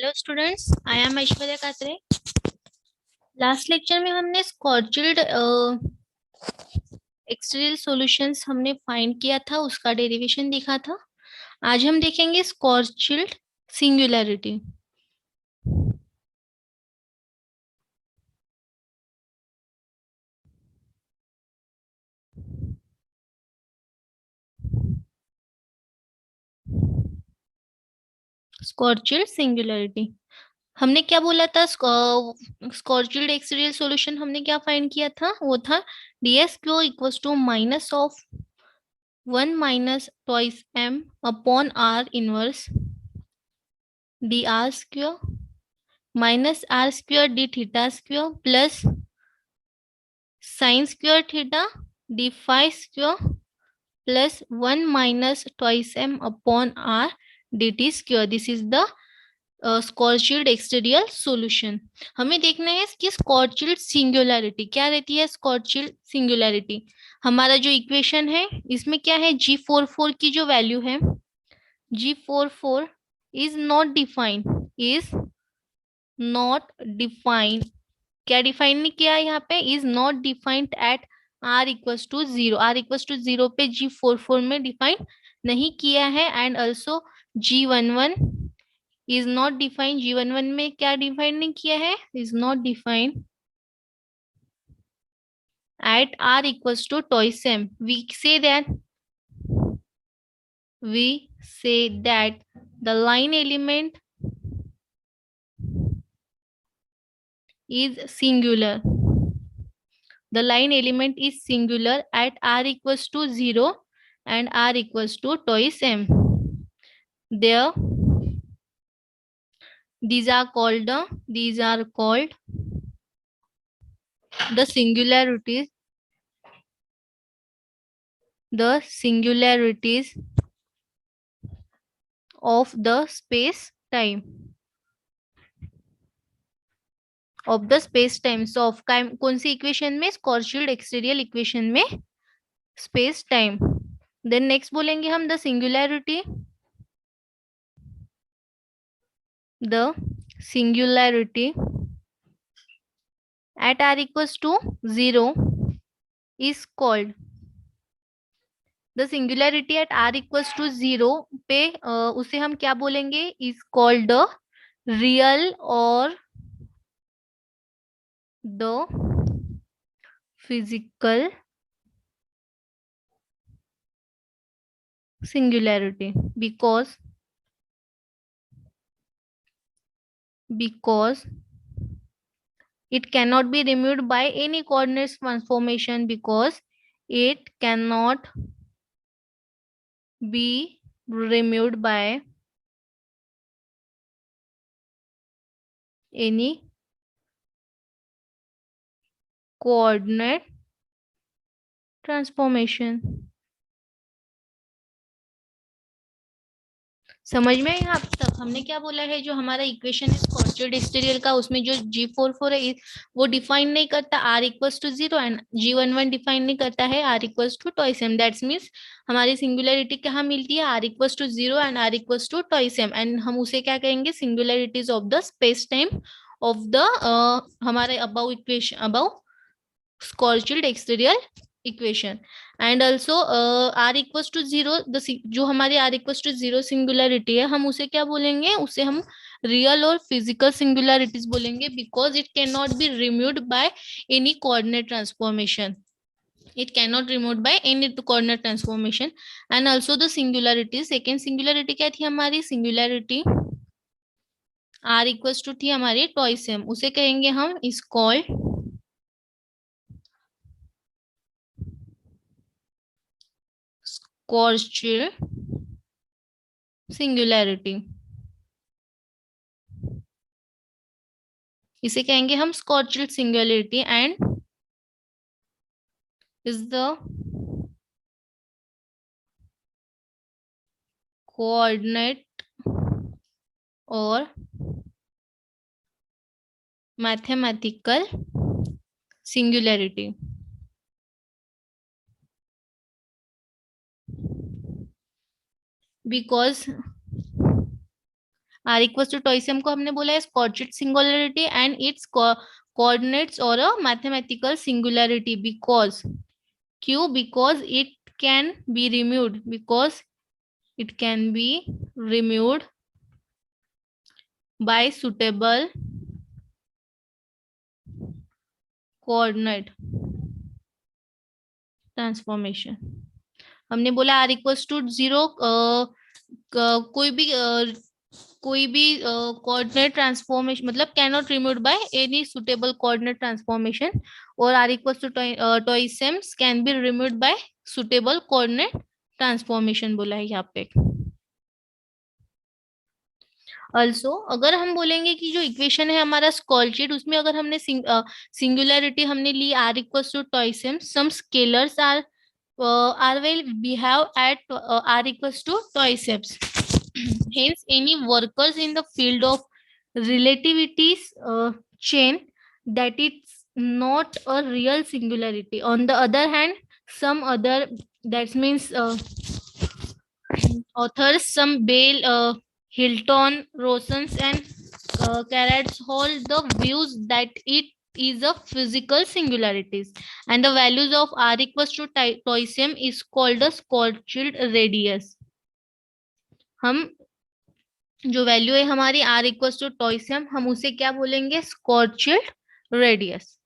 Hello students, I am Aishwarya Katre. Last lecture में हमने स्कॉर्चिल्ड exterior solutions हमने फाइंड किया था, उसका डेरिवेशन देखा था। आज हम देखेंगे स्कॉर्चिल्ड सिंगुलैरिटी। स्कॉर्चिल्ड सिंगुलैरिटी हमने क्या बोला था? स्कॉर्चिल्ड एक्सटीरियल सॉल्यूशन हमने क्या फाइंड किया था? वो था ds क्यू equals to minus of 1 minus twice m upon r inverse dr square minus r square d theta square plus sine square theta d phi square plus 1 minus twice m upon r dt square. This is the Schwarzschild exterior solution. हमें देखना है कि स्कॉर्चिल्ड singularity क्या रहती है। स्कॉर्चिल्ड singularity हमारा जो equation है इसमें क्या है, G44 की जो वैल्यू है, G44 इज नॉट डिफाइंड। क्या डिफाइन नहीं किया है यहाँ पे? Is not defined at r equals to zero. r equals to zero पे G44 में डिफाइन नहीं किया है। And also G11 is not defined. G11 में क्या डिफाइन नहीं किया है? Is not defined at r equals to twice m. We say that the line element is singular. The line element is singular at r equals to 0 and r equals to twice m. There, these are called the singularities of the space time. Of the space time. So of कौन सी equation में? Schwarzschild exterior equation में space time. Then next बोलेंगे हम the singularity at r equals to 0 is called the singularity at r equals to 0 पे उसे हम क्या बोलेंगे? इज कॉल्ड द रियल और the physical singularity because it cannot be removed by any coordinates transformation, because it cannot be removed by any coordinate transformation. समझ में आया आप तक? हमने क्या बोला है, जो हमारा इक्वेशन है स्कॉर्चिल्ड एक्सटीरियल का, उसमें जो G44 है वो डिफाइन नहीं करता r equals to 0 and G11 define नहीं करता है r equals to twice m। That's means हमारी सिंगुलैरिटी कहाँ मिलती है? r equals to 0 and r equals to twice m। And हम उसे क्या कहेंगे? Singularities of the space time of the हमारे above equation, above Schwarzschild exterior equation. And also r equals to 0, जो हमारी r इक्वल्स टू 0 सिंगुलैरिटी है, हम उसे क्या बोलेंगे? उसे हम रियल और फिजिकल सिंगुलैरिटीज बोलेंगे, because it can not be removed by any coordinate transformation. it cannot removed by any coordinate transformation. and also the singularity, second singularity क्या थी हमारी? singularity r equals to थी हमारी twice m, उसे कहेंगे हम is called Schwarzschild singularity। इसे कहेंगे हम Schwarzschild singularity and is the coordinate or mathematical singularity। because R equal to twice M को हमने बोला है Schwarzschild singularity and it's coordinates or a mathematical singularity because q because it can be removed by suitable coordinate transformation. हमने बोला R equals to 0 कोई भी coordinate transformation मतलब can not remove by any suitable coordinate transformation, और R equals to twice M can be removed by suitable coordinate transformation बोला है यहाँ पे। ऑल्सो अगर हम बोलेंगे कि जो इक्वेशन है हमारा स्कॉर्चेड, उसमें अगर हमने सिंगुलरिटी हमने ली R equals to twice M, some scalars are will behave at r equals to twiceps. Hence, any workers in the field of relativity's chain that it's not a real singularity. On the other hand, some other that means authors, some Bale, Hilton, Rosens, and Carrots hold the views that it is a physical singularities, and the values of r equals to toisem is called a Schwarzschild radius. हम जो value है हमारी r equals to टॉइसम, हम उसे क्या बोलेंगे? स्कॉर्चील्ड radius.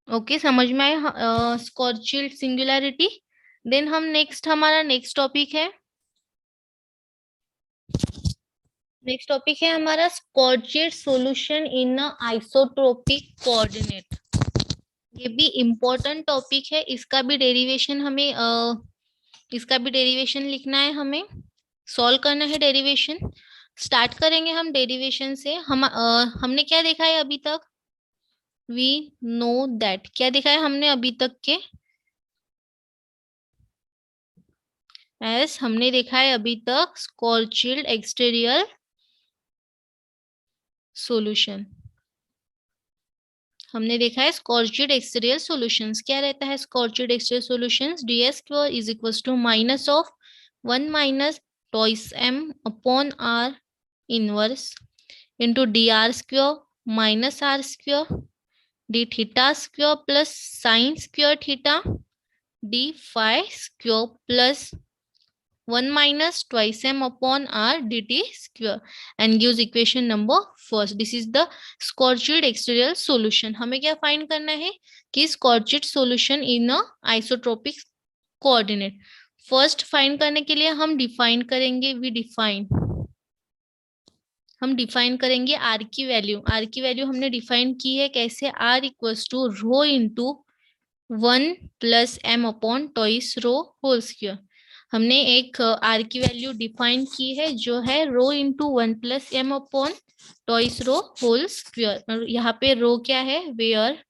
Okay, समझ में आया स्कॉर्चील्ड सिंगुलैरिटी। देन हम हमारा नेक्स्ट टॉपिक है हमारा स्कॉर्चील्ड सॉल्यूशन इन आइसोट्रोपिक कोऑर्डिनेट। ये भी इम्पोर्टेंट टॉपिक है, इसका भी डेरिवेशन लिखना है, हमें सॉल्व करना है डेरिवेशन। स्टार्ट करेंगे हम डेरिवेशन से। हमने क्या देखा है अभी तक? वी नो दैट, क्या देखा है हमने अभी तक के? हमने देखा है अभी तक स्कॉर्चील्ड एक्सटीरियर सॉल्यूशन। हमने देखा है स्कॉर्चील्ड एक्सटीरियर सॉल्यूशंस। क्या रहता है Schwarzschild exterior solutions? ds square is equals to minus of 1 minus twice m upon r inverse into dr square minus r square d theta square plus sine square theta d phi square plus 1 minus twice m upon r dt square and gives equation number first. This is the Schwarzschild exterior solution. हमें क्या find करना है कि Schwarzschild solution in a isotropic coordinate. First find करने के लिए हम define करेंगे, हम डिफाइन करेंगे आर की वैल्यू। आर की वैल्यू हमने डिफाइन की है कैसे? R equals to rho into 1 plus m upon twice rho whole square. हमने एक आर की वैल्यू डिफाइन की है जो है rho into 1 plus m upon twice rho whole square. यहाँ पे रो क्या है? वेयर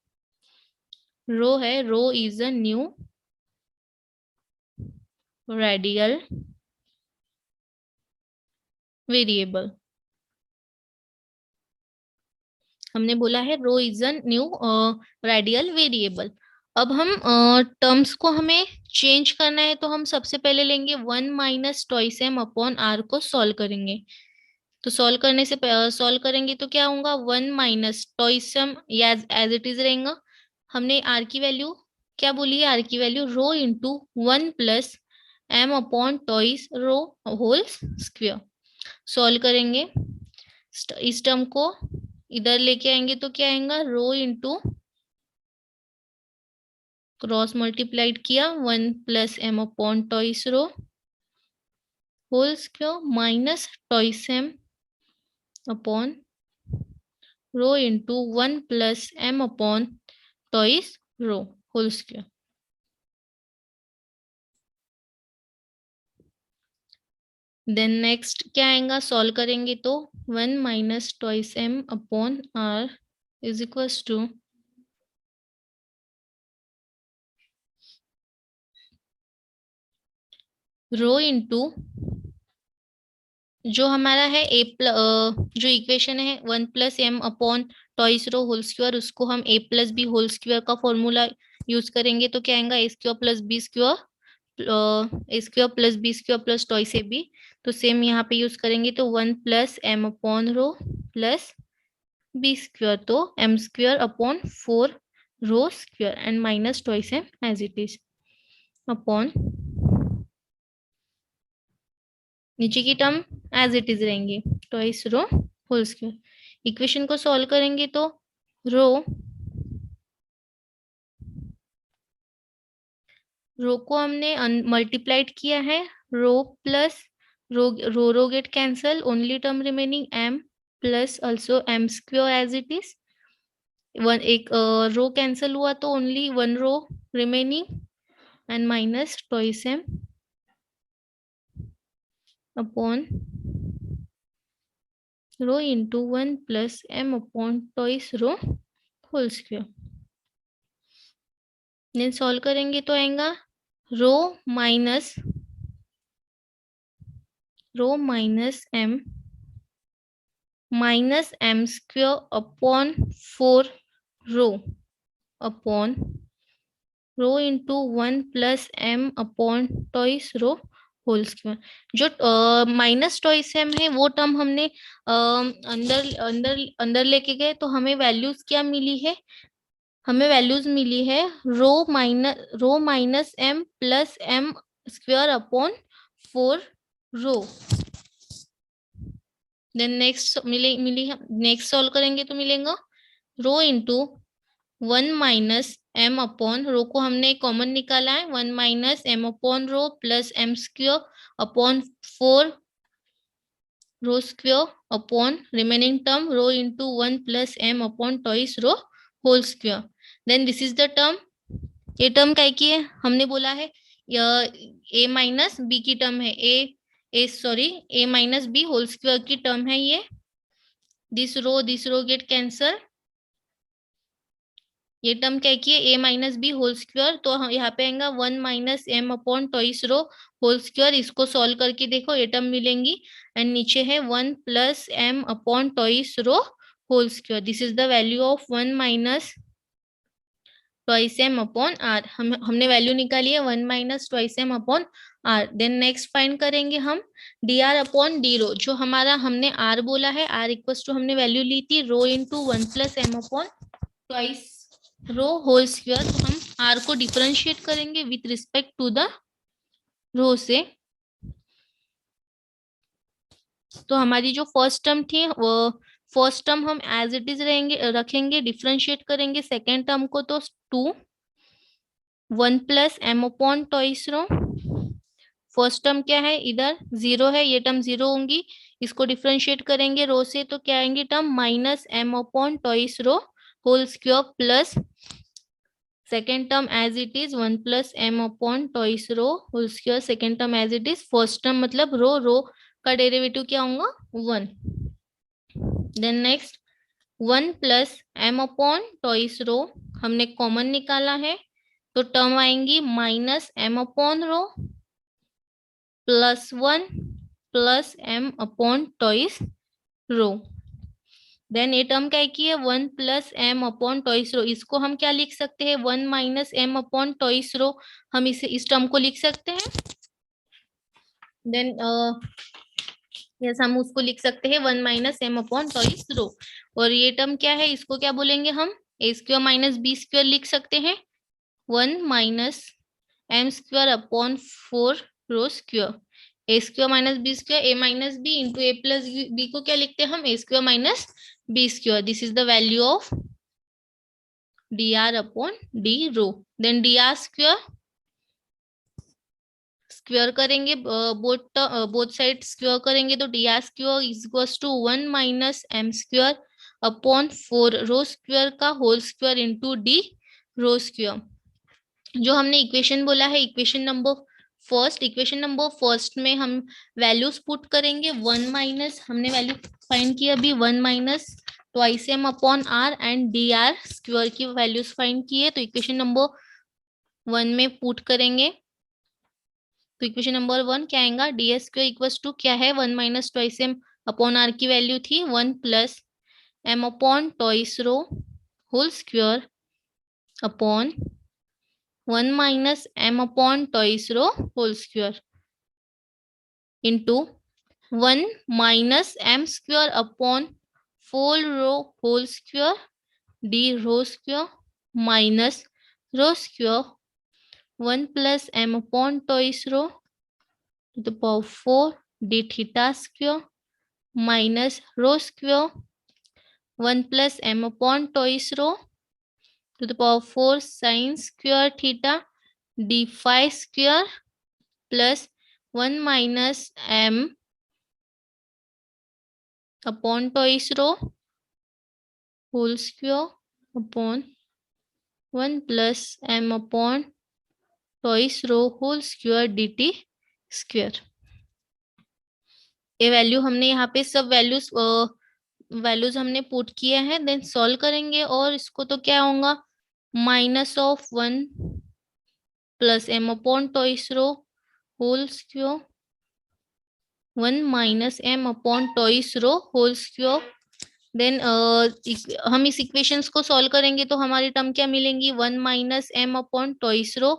रो है, rho is a new radial variable. हमने बोला है rho is a new radial variable. अब हम टर्म्स को हमें चेंज करना है, तो हम सबसे पहले लेंगे 1 minus twice m upon r को सॉल्व करेंगे। तो सॉल्व करेंगे तो क्या होगा? 1 minus twice m as it is रहेगा। हमने आर की वैल्यू क्या बोली है? आर की value rho into 1 plus m upon twice rho whole square. Solve करेंगे, इस टर्म को इधर लेके आएंगे तो क्या आएगा? रो इंटू क्रॉस मल्टीप्लाइड किया 1 plus m upon twice rho whole square minus twice m upon rho into 1 plus m upon twice rho whole square. Then next क्या आएगा? सॉल्व करेंगे तो 1 minus twice m upon r is equals to rho into जो हमारा है जो equation है 1 plus m upon twice rho whole square, उसको हम a plus b whole square का फॉर्मूला यूज करेंगे तो क्या आएगा? a square plus b square a square plus b square plus twice a b, तो सेम यहाँ पे यूज करेंगे तो 1 plus m upon rho plus b square, तो m square upon 4 rho square and minus twice m as it is upon नीचे की term as it is रहेंगी twice rho whole square. Equation को solve करेंगे तो rho को हमने multiplied किया है, rho plus row get cancel, only term remaining m plus also m square as it is. One एक रो कैंसल हुआ तो only one rho remaining and minus twice m upon rho into 1 plus m upon twice rho whole square. Then solve करेंगे तो आएगा rho minus m square upon 4 rho upon rho into 1 plus m upon twice rho whole square. जो minus twice m है वो term हमने अंदर अंदर अंदर लेके गए तो हमें वैल्यूज क्या मिली है, हमें वैल्यूज मिली है rho minus m plus m square upon 4 rho. Then next मिली नेक्स्ट सॉल्व करेंगे तो मिलेगा rho into 1 minus m upon rho को हमने कॉमन निकाला है 1 minus m upon rho plus m square upon 4 rho square upon remaining term rho into 1 plus m upon twice rho whole square. Then this is the term, ये term क्या की है हमने बोला है ए माइनस बी की term है, a minus b whole square की टर्म है ये। दिस रो गेट कैंसल, ये टर्म क्या की है a minus b whole square, तो हम यहाँ पे आएगा 1 minus m upon twice rho whole square. इसको सॉल्व करके देखो ये टर्म मिलेंगी एंड नीचे है 1 plus m upon twice rho whole square. This is the value of 1 minus twice m upon r. हमने वैल्यू निकाली है 1 minus twice m upon r. Then next find करेंगे हम d r upon d rho. जो हमारा हमने r बोला है, आर इक्वल टू हमने वैल्यू ली थी rho into 1 plus m upon twice rho whole square, तो हम आर को डिफरेंशिएट करेंगे with respect to the rho से। तो हमारी जो फर्स्ट टर्म थी वो फर्स्ट टर्म हम एज इट इज रखेंगे, डिफरेंशिएट करेंगे सेकेंड टर्म को तो 2 1 प्लस एम अपॉन टॉइस रो। फर्स्ट टर्म क्या है इधर 0 है, ये टर्म 0 होंगी, इसको डिफरेंशिएट करेंगे रो से तो क्या आएंगे term minus m upon twice rho whole square plus second term as it is 1 plus m upon twice rho whole square. Second term as it is, first term मतलब रो का derivative क्या होगा 1। Then next 1 plus m upon twice rho हमने common निकाला है तो term आएंगी minus m upon rho plus 1 plus m upon twice rho. Then ये टर्म क्या की है 1 प्लस एम अपॉन टॉइस रो, इसको हम क्या लिख सकते हैं 1 माइनस एम अपॉन टॉइस रो, हम इसे इस टर्म को लिख सकते हैं। देन यस हम उसको लिख सकते हैं 1 minus m upon twice rho. और ये टर्म क्या है इसको क्या बोलेंगे हम a square minus b square लिख सकते हैं 1 minus m square upon 4 rho square. A square minus b square a minus b into a plus b को क्या लिखते हैं हम a square minus b square. This is the value of d r upon d rho. Then d r square करेंगे, both side square करेंगे तो d r square is equals to 1 minus m square upon 4 rho square का whole square into d rho square. जो हमने equation बोला है equation number first में हम वैल्यूज पुट करेंगे 1 माइनस, हमने वैल्यू फाइंड की अभी 1 minus twice m upon r and d r square की वैल्यूज फाइंड की है, तो इक्वेशन नंबर 1 में पुट करेंगे तो इक्वेशन नंबर 1 क्या आएगा d s square equals to क्या है 1 minus twice m upon r की वैल्यू थी 1 plus m upon twice rho whole square upon 1 minus m upon twice rho whole square into 1 minus m square upon 4 rho whole square d rho square minus rho square 1 plus m upon twice rho to the power 4 d theta square minus rho square 1 plus m upon twice rho to the power 4 sin square theta d phi square plus 1 minus m upon twice rho whole square upon 1 plus m upon twice rho whole square dt square. ये value हमने यहाँ पे सब values हमने put किए हैं, then solve करेंगे और इसको तो क्या होगा minus of 1 plus m upon twice rho whole square 1 minus m upon twice rho whole square then हम इस इक्वेशंस को सॉल्व करेंगे तो हमारी टर्म क्या मिलेंगी 1 minus m upon twice rho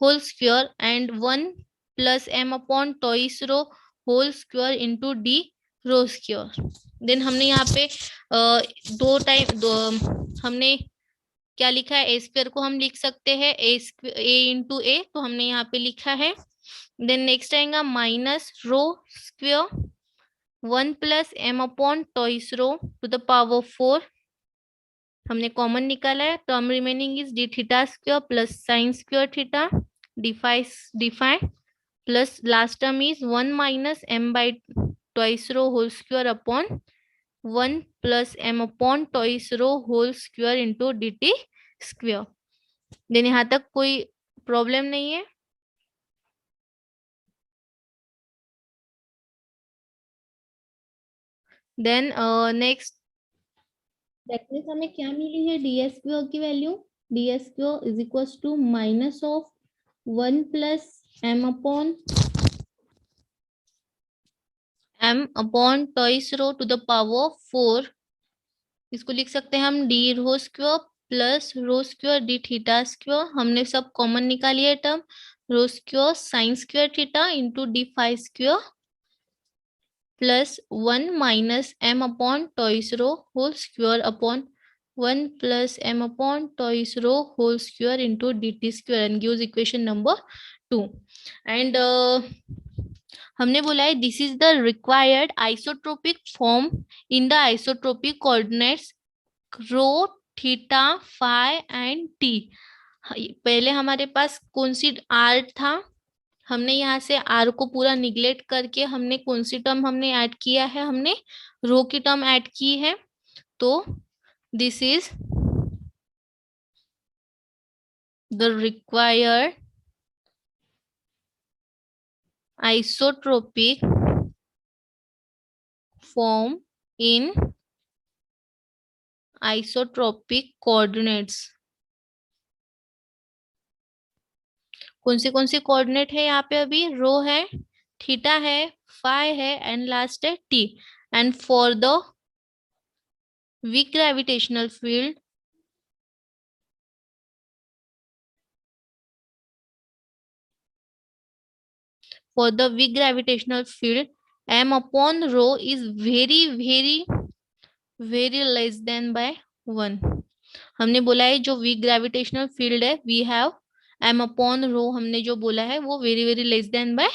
whole square and 1 plus m upon twice rho whole square into d rho square. Then हमने यहाँ पे हमने क्या लिखा है, ए स्क्वायर को हम लिख सकते हैं ए इंटू ए, तो हमने यहाँ पे लिखा है. देन नेक्स्ट आएगा minus rho square 1 plus m upon twice rho to the power 4 हमने कॉमन निकाला है. Term remaining is d theta square plus sine square theta d phi plus last term is 1 minus m by twice rho whole square upon 1 plus m upon twice rho whole square into d t square. Then यहाँ तक कोई problem नहीं है. Then next that means हमें क्या मिली है d square की value. D square is equal to minus of 1 plus m upon twice rho to the power 4. इसको लिख सकते हैं हम d rho square plus rho square d theta square. हमने सब कॉमन निकाली है term rho square sine square theta into d phi square plus 1 minus m upon twice rho whole square upon 1 plus m upon twice rho whole square into d t square and gives equation number 2. And हमने बोला है this is the required isotropic form in the isotropic coordinates rho theta phi and t. पहले हमारे पास कौन C R था, हमने यहाँ से आर को पूरा निग्लेक्ट करके हमने कौन सी टर्म हमने ऐड किया है, हमने रो की टर्म ऐड की है. तो this is the required isotropic form in isotropic coordinates. कौन से कोऑर्डिनेट है यहाँ पे, अभी रो है, थीटा है, फाई है एंड लास्ट है T. And for the weak gravitational field m upon rho is very less than by 1. हमने बोला है जो वीक ग्रेविटेशनल फील्ड है we have m upon rho, हमने जो बोला है वो very less than by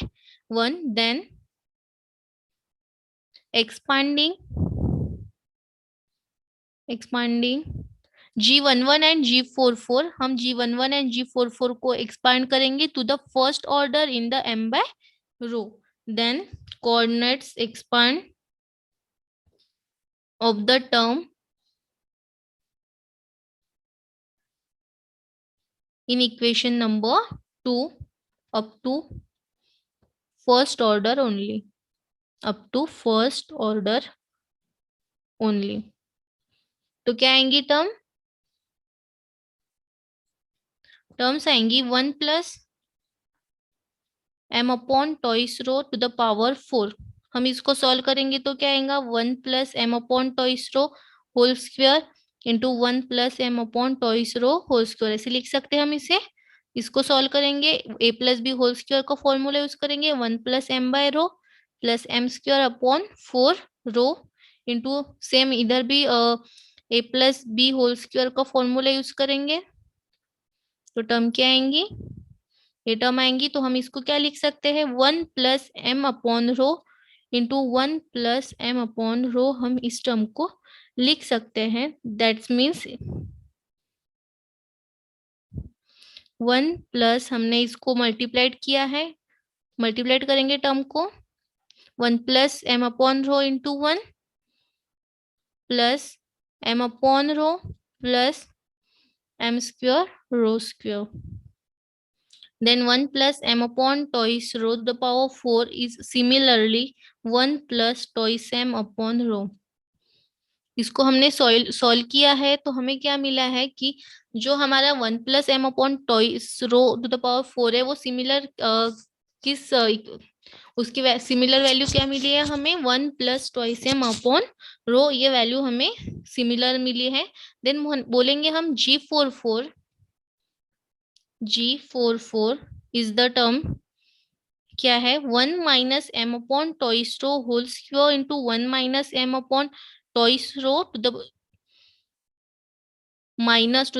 1. then expanding G11 and G44, हम G11 and G44 को expand करेंगे to the first order in the m by rho. then coordinates expand of the term in equation number 2 up to first order only. तो क्या आएंगी terms आएंगी 1 plus m upon twice rho to the power 4. हम इसको solve करेंगे तो क्या आएगा 1 plus m upon twice rho whole square into 1 plus m upon twice rho whole square. ऐसे लिख सकते हैं हम इसे. इसको सॉल्व करेंगे, a plus b whole square का फॉर्मूला यूज करेंगे, 1+m/रो plus m² upon 4 rho into same इधर भी a plus b whole square का फॉर्मूला यूज करेंगे। तो टर्म क्या आएंगी, ये टर्म आएंगी, तो हम इसको क्या लिख सकते हैं, 1+m/रो इंटू 1+m/रो, हम इस टर्म को लिख सकते हैं। दैट्स मीन्स 1+ हमने इसको मल्टीप्लाइड किया है, मल्टीप्लाइड करेंगे टर्म को, 1+m/रो into 1+m/रो plus m² row square, then 1+m/twice rho to the power 4 is similarly 1+twice m/रो। इसको हमने सॉल्व किया है, तो हमें क्या मिला है कि जो हमारा 1+m/twice row to the power 4 है वो सिमिलर किस उसकी सिमिलर वैल्यू क्या मिली है हमें, 1+twice m/रो, ये वैल्यू हमें सिमिलर मिली है। देन बोलेंगे हम G44 इज द टर्म क्या है, 1-m/twice rho whole square into 1-m/twice rho to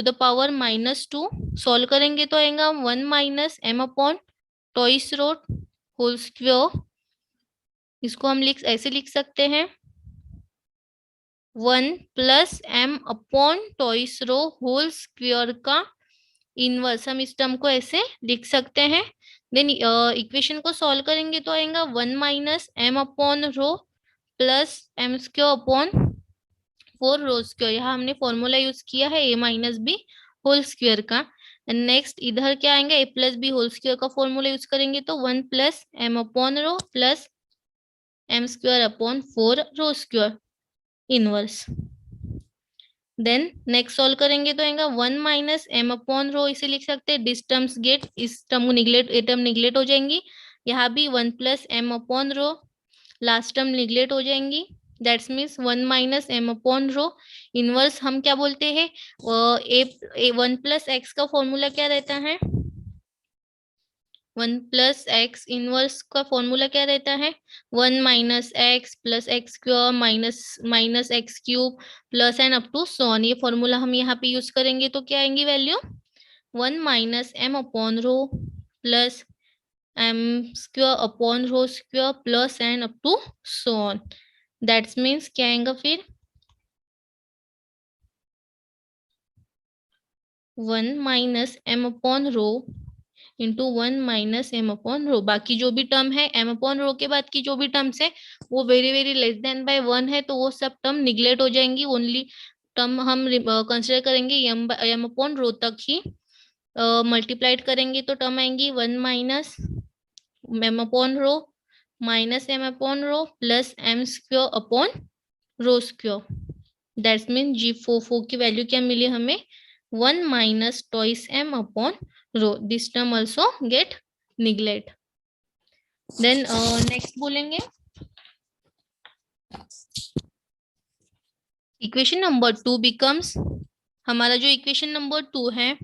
the power -2। Solve करेंगे तो आएगा 1-m/twice रो होल स्क्वायर, इसको हम ऐसे लिख सकते हैं, 1+m/twice रो होल स्क्वायर का इनवर्स, हम इस टर्म को ऐसे लिख सकते हैं। देन इक्वेशन को सॉल्व करेंगे तो आएगा 1-m/रो प्लस m²/4 रो स्क्वायर, यहाँ हमने फॉर्मूला यूज किया है a-b होल स्क्वायर का। नेक्स्ट इधर क्या आएंगे, a plus b whole square का फॉर्मूला यूज करेंगे तो 1+m/रो plus m²/4 rho square inverse. Then next solve करेंगे तो आएगा 1-m/रो, इसे लिख सकते हैं, दिस टर्म्स गेट, इस टर्म को निगलेक्ट, ये टर्म निगलेक्ट हो जाएंगी, यहाँ भी 1+m/रो, लास्ट टर्म निगलेक्ट हो जाएंगी, दैट्स मीन्स 1-m/रो इनवर्स। हम क्या बोलते हैं, 1+x का फॉर्मूला क्या रहता है, 1+x इनवर्स का फॉर्मूला क्या रहता है, 1-x plus x² minus x³ plus and up to so on. ये फॉर्मूला हम यहाँ पे यूज करेंगे तो क्या आएंगी वैल्यू, 1-m/रो प्लस m²/रो square plus and up to so on. That's means क्या आएगा फिर, 1-m/रो इंटू 1-m/रो, बाकी जो भी टर्म है m/रो के बाद की जो भी टर्म्स है वो very very less than by 1 है, तो वो सब टर्म निगलेक्ट हो जाएंगी, ओनली टर्म हम कंसिडर करेंगे m/रो तक ही। मल्टीप्लाइड करेंगे तो टर्म आएंगी 1-m/रो माइनस m/रो प्लस m²/रो स्क्वायर। दैट्स मीन G44 की वैल्यू क्या मिली हमें, 1-twice m/रो, this term also get neglect। Then next बोलेंगे इक्वेशन नंबर 2 बिकम्स, हमारा जो इक्वेशन नंबर 2 है,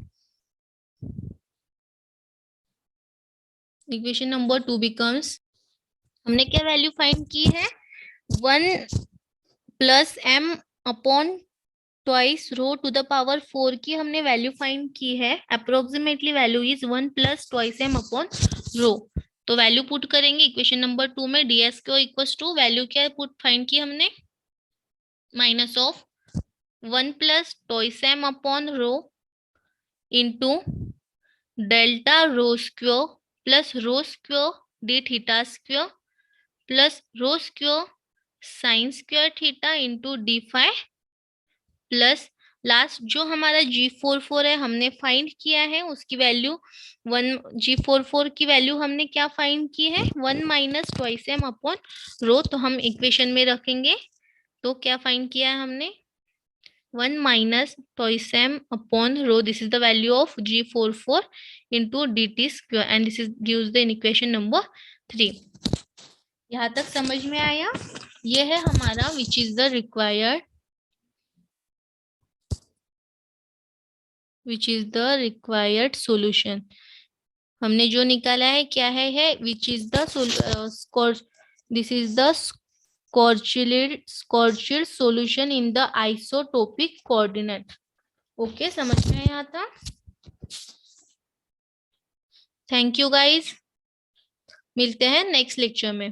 इक्वेशन नंबर 2 बिकम्स, हमने क्या वैल्यू फाइंड की है, 1+m/twice row to the power 4 की हमने वैल्यू फाइंड की है, अप्रोक्सीमेटली वैल्यू इज 1+twice m/रो। तो वैल्यू पुट करेंगे इक्वेशन नंबर 2 में, ds को इक्वल्स टू वैल्यू क्या पुट फाइंड की हमने, माइनस ऑफ 1+twice m/रो into delta rho square plus rho square d theta square plus rho square sine square theta into d phi plus last जो हमारा G44 है हमने find किया है, उसकी वैल्यू G44 की वैल्यू हमने क्या फाइंड की है, 1-twice m/रो, तो हम इक्वेशन में रखेंगे तो क्या फाइंड किया है हमने, 1-twice m/रो, this is the value of G44 into dt square and this is gives the equation number 3। यहाँ तक समझ में आया, ये है हमारा which is the required which is the required solution. हमने जो निकाला है क्या है which is the this is the Schwarzschild solution in the isotopic coordinate. Okay, समझ में आया था? थैंक यू गाइस, मिलते हैं नेक्स्ट लेक्चर में।